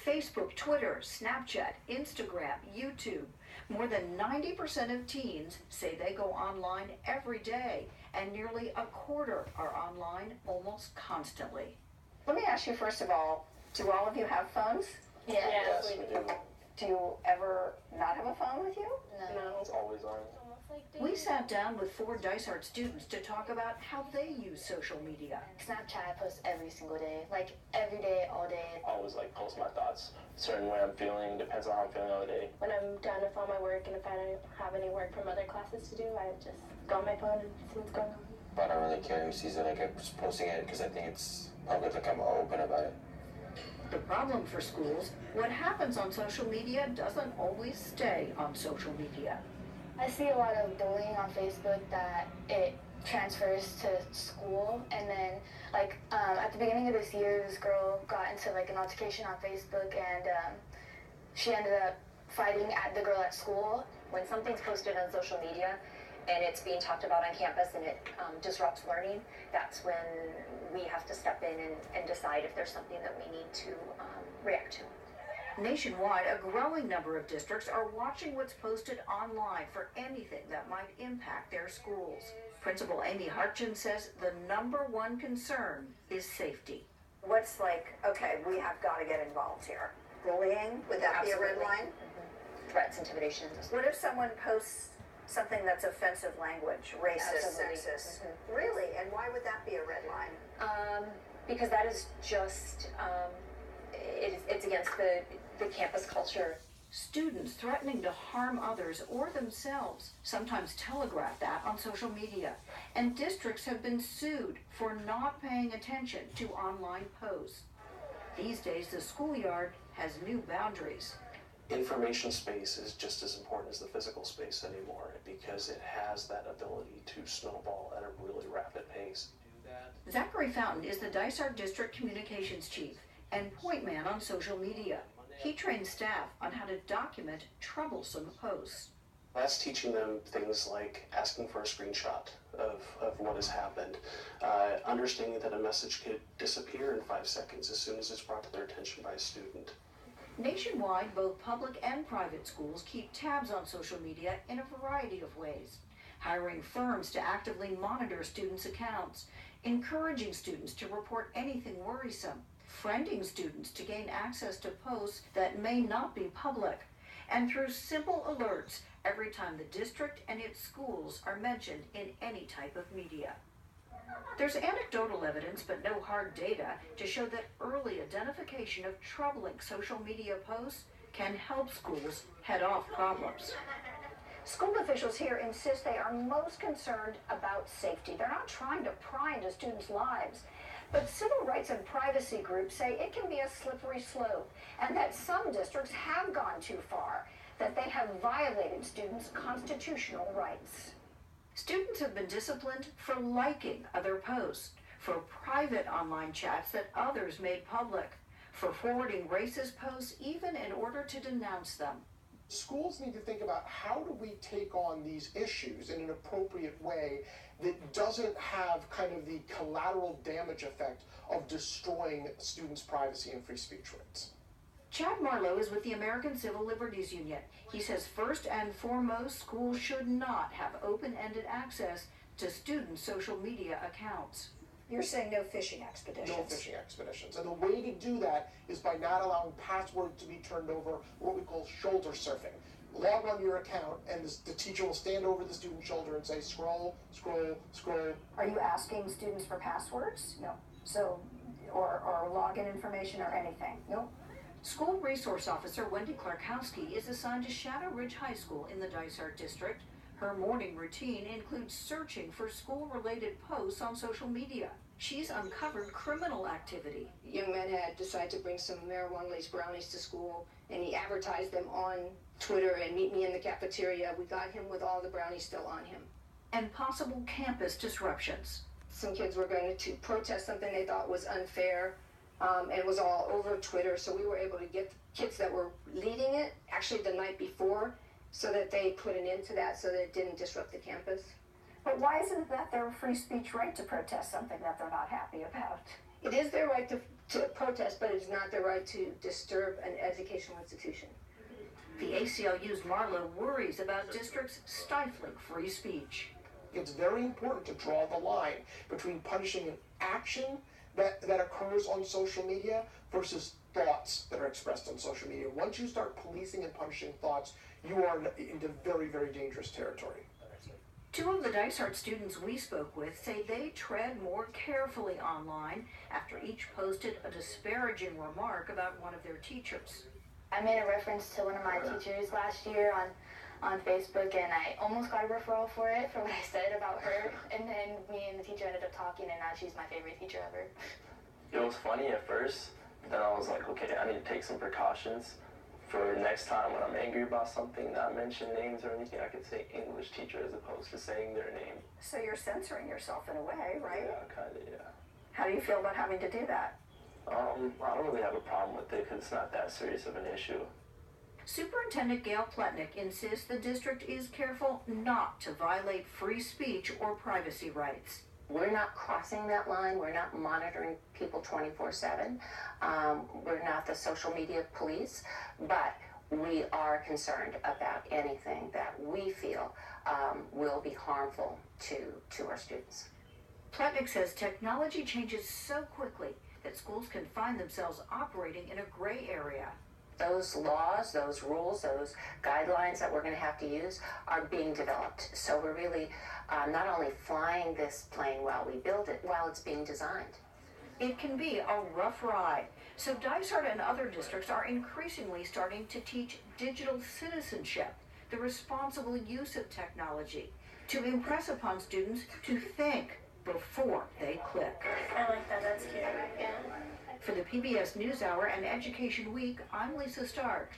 Facebook, Twitter, Snapchat, Instagram, YouTube. More than 90% of teens say they go online every day, and nearly a quarter are online almost constantly. Let me ask you, first of all, do all of you have phones? Yes, we do. Do you ever not have a phone with you? No, it's always on. We sat down with 4 Dysart students to talk about how they use social media. Snapchat, I post every single day, like every day, all day. I always post my thoughts, certain way I'm feeling, depends on how I'm feeling all day. When I'm done with all my work and if I don't have any work from other classes to do, I just go on my phone and see what's going on. But I don't really care who sees it, I'm just posting it because I think it's public, I'm open about it. The problem for schools, what happens on social media doesn't always stay on social media. I see a lot of bullying on Facebook that it transfers to school, and then at the beginning of this year, this girl got into an altercation on Facebook, and she ended up fighting at the girl at school. When something's posted on social media and it's being talked about on campus and it disrupts learning, that's when we have to step in and decide if there's something that we need to react to. Nationwide, a growing number of districts are watching what's posted online for anything that might impact their schools. Principal Amy Hartgen says the #1 concern is safety. What's okay, we have got to get involved here? Bullying, would that Absolutely. be a red line? Mm-hmm. Threats, intimidation. What if someone posts something that's offensive language, racist, Absolutely. sexist? Mm-hmm. Really? And why would that be a red line? Because that is just, it's against the campus culture. Students threatening to harm others or themselves sometimes telegraph that on social media, and districts have been sued for not paying attention to online posts. These days, the schoolyard has new boundaries. Information space is just as important as the physical space anymore because it has that ability to snowball at a really rapid pace. Zachary Fountain is the Dysart District Communications Chief and point man on social media. He trains staff on how to document troublesome posts. That's teaching them things like asking for a screenshot of what has happened, understanding that a message could disappear in 5 seconds as soon as it's brought to their attention by a student. Nationwide, both public and private schools keep tabs on social media in a variety of ways, hiring firms to actively monitor students' accounts, encouraging students to report anything worrisome, friending students to gain access to posts that may not be public, and through simple alerts every time the district and its schools are mentioned in any type of media. There's anecdotal evidence, but no hard data, to show that early identification of troubling social media posts can help schools head off problems. School officials here insist they are most concerned about safety. They're not trying to pry into students' lives. But civil rights and privacy groups say it can be a slippery slope, and that some districts have gone too far, that they have violated students' constitutional rights. Students have been disciplined for liking other posts, for private online chats that others made public, for forwarding racist posts even in order to denounce them. Schools need to think about how do we take on these issues in an appropriate way that doesn't have kind of the collateral damage effect of destroying students' privacy and free speech rights. Chad Marlowe is with the American Civil Liberties Union. He says first and foremost, schools should not have open-ended access to students' social media accounts. You're saying no phishing expeditions? No phishing expeditions. And the way to do that is by not allowing passwords to be turned over, what we call shoulder surfing. Log on your account and the teacher will stand over the student's shoulder and say, scroll, scroll, scroll. Are you asking students for passwords? No. So, or login information or anything? No. School Resource Officer Wendy Clarkowski is assigned to Shadow Ridge High School in the Dysart District. Her morning routine includes searching for school-related posts on social media. She's uncovered criminal activity. Young man had decided to bring some marijuana-laced brownies to school, and he advertised them on Twitter and meet me in the cafeteria. We got him with all the brownies still on him. And possible campus disruptions. Some kids were going to protest something they thought was unfair, and it was all over Twitter, so we were able to get kids that were leading it, actually the night before, so that they put an end to that so that it didn't disrupt the campus. But why isn't that their free speech right to protest something that they're not happy about? It is their right to protest, but it's not the right to disturb an educational institution. The ACLU's Marla worries about districts stifling free speech. It's very important to draw the line between punishing an action that occurs on social media versus thoughts that are expressed on social media. Once you start policing and punishing thoughts, you are into very, very dangerous territory. Two of the Dysart students we spoke with say they tread more carefully online after each posted a disparaging remark about one of their teachers. I made a reference to one of my teachers last year on Facebook, and I almost got a referral for it, for what I said about her, and then me and the teacher ended up talking, and now she's my favorite teacher ever. It was funny at first, but then I was like, okay, I need to take some precautions for next time when I'm angry about something, not mention names or anything. I could say English teacher as opposed to saying their name. So you're censoring yourself in a way, right? Yeah, kind of, yeah. How do you feel about having to do that? I don't really have a problem with it because it's not that serious of an issue. Superintendent Gail Pletnick insists the district is careful not to violate free speech or privacy rights. We're not crossing that line. We're not monitoring people 24/7. We're not the social media police, but we are concerned about anything that we feel will be harmful to our students. Pletnick says technology changes so quickly that schools can find themselves operating in a gray area. Those laws, those rules, those guidelines that we're going to have to use are being developed. So we're really not only flying this plane while we build it, while it's being designed. It can be a rough ride. So Dysart and other districts are increasingly starting to teach digital citizenship, the responsible use of technology, to impress upon students to think before they click. I like that, that's cute, yeah. For the PBS NewsHour and Education Week, I'm Lisa Stark.